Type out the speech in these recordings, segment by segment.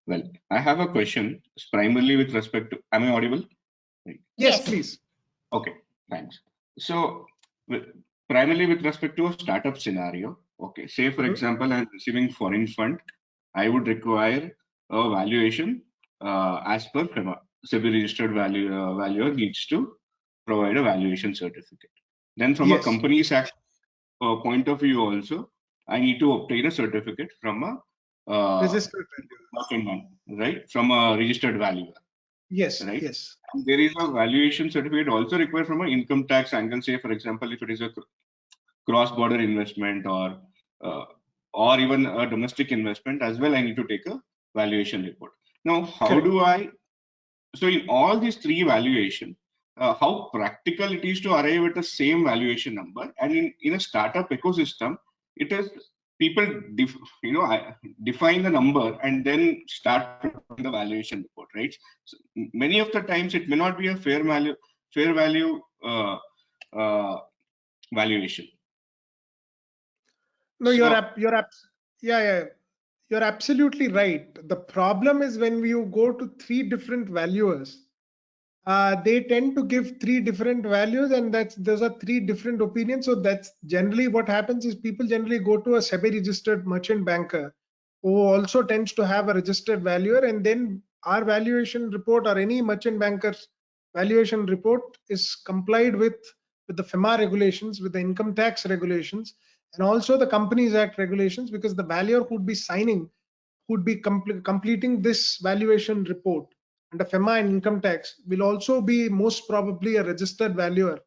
Well, I have a question. It's primarily with respect to. Am I audible? Yes, please. Okay, thanks. So, primarily with respect to a startup scenario. Okay, say for example, I'm receiving foreign fund. I would require a valuation as per FEMA. SEBI registered valuer needs to provide a valuation certificate. Then, from a company's act point of view, also, I need to obtain a certificate from a registered valuer, right? From a registered valuer. Yes, right? yes. And there is a valuation certificate also required from an income tax angle. Say, for example, if it is a cross-border investment or even a domestic investment as well, I need to take a valuation report. Now, how do I? So, in all these three valuation, how practical it is to arrive at the same valuation number, and in a startup ecosystem, it is people define the number and then start the valuation report, right? So many of the times it may not be a fair value valuation. No, you're absolutely right. The problem is when you go to three different valuers, they tend to give three different values, and those are three different opinions. So that's generally what happens is people generally go to a SEBI registered merchant banker who also tends to have a registered valuer, and then our valuation report or any merchant banker's valuation report is complied with the FEMA regulations, with the income tax regulations, and also the Companies Act regulations, because the valuer who would be signing, would be completing this valuation report under FEMA and income tax will also be most probably a registered valuer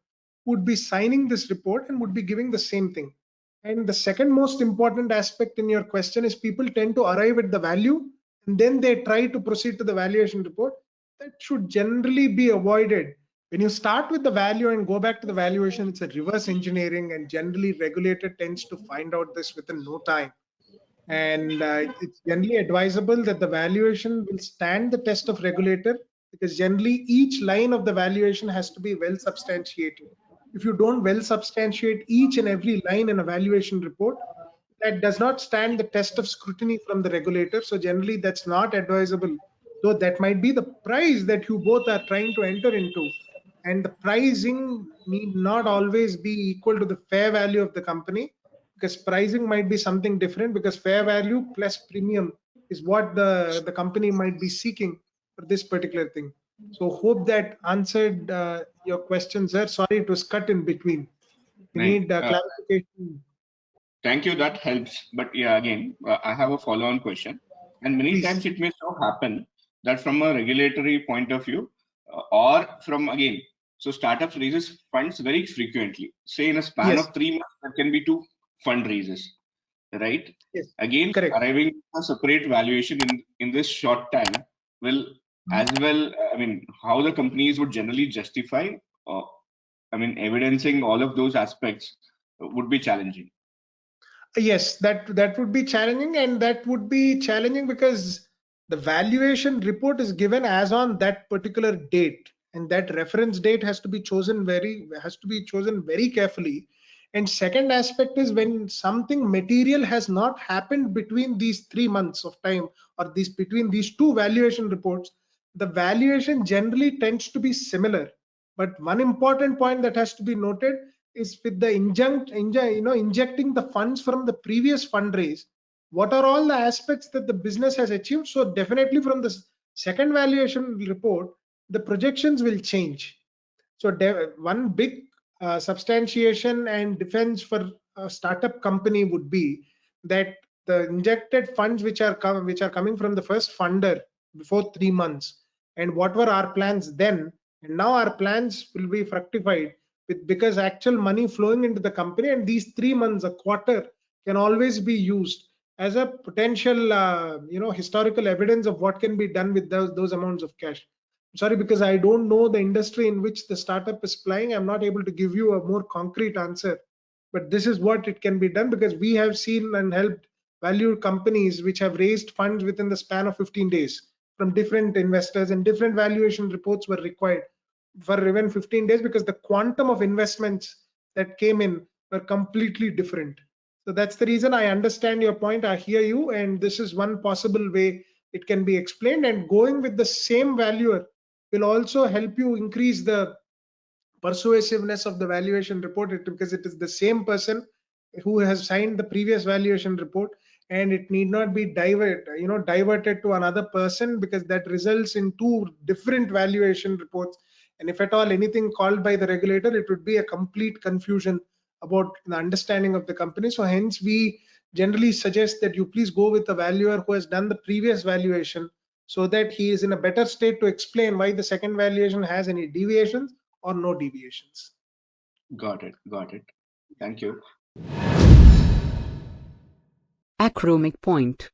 who would be signing this report and would be giving the same thing. And the second most important aspect in your question is people tend to arrive at the value and then they try to proceed to the valuation report. That should generally be avoided. When you start with the value and go back to the valuation, it's a reverse engineering, and generally regulator tends to find out this within no time. And it's generally advisable that the valuation will stand the test of regulator, because generally each line of the valuation has to be well substantiated. If you don't well substantiate each and every line in a valuation report, that does not stand the test of scrutiny from the regulator. So generally that's not advisable, though that might be the price that you both are trying to enter into, and the pricing need not always be equal to the fair value of the company, because pricing might be something different, because fair value plus premium is what the company might be seeking for this particular thing. So hope that answered your question, sir. Sorry it was cut in between. We need clarification. Thank you, that helps. But yeah, again, I have a follow-on question. And many times it may so happen that from a regulatory point of view, or from, again, so startups raises funds very frequently. Say in a span of 3 months, there can be 2 fundraisers, right? Yes. Again, correct. Arriving at a separate valuation in this short time will as well, I mean, how the companies would generally justify, I mean, evidencing all of those aspects would be challenging. Yes, that would be challenging, and that would be challenging because the valuation report is given as on that particular date, and that reference date has to be chosen very carefully. And second aspect is when something material has not happened between these 3 months of time, or between these two valuation reports, the valuation generally tends to be similar. But one important point that has to be noted is with the injecting the funds from the previous fundraise, what are all the aspects that the business has achieved. So definitely from the second valuation report, the projections will change. So one big substantiation and defense for a startup company would be that the injected funds which are coming from the first funder before 3 months, and what were our plans then, and now our plans will be fructified because actual money flowing into the company, and these 3 months, a quarter, can always be used as a potential historical evidence of what can be done with those amounts of cash. Sorry, because I don't know the industry in which the startup is playing, I'm not able to give you a more concrete answer, but this is what it can be done, because we have seen and helped value companies which have raised funds within the span of 15 days from different investors, and different valuation reports were required for even 15 days because the quantum of investments that came in were completely different. So that's the reason I understand your point, I hear you, and this is one possible way it can be explained, and going with the same valuer will also help you increase the persuasiveness of the valuation report, because it is the same person who has signed the previous valuation report, and it need not be diverted to another person, because that results in two different valuation reports. And if at all anything called by the regulator, it would be a complete confusion about the understanding of the company. So hence we generally suggest that you please go with the valuer who has done the previous valuation, so that he is in a better state to explain why the second valuation has any deviations or no deviations. Got it. Got it. Thank you. Achromic point.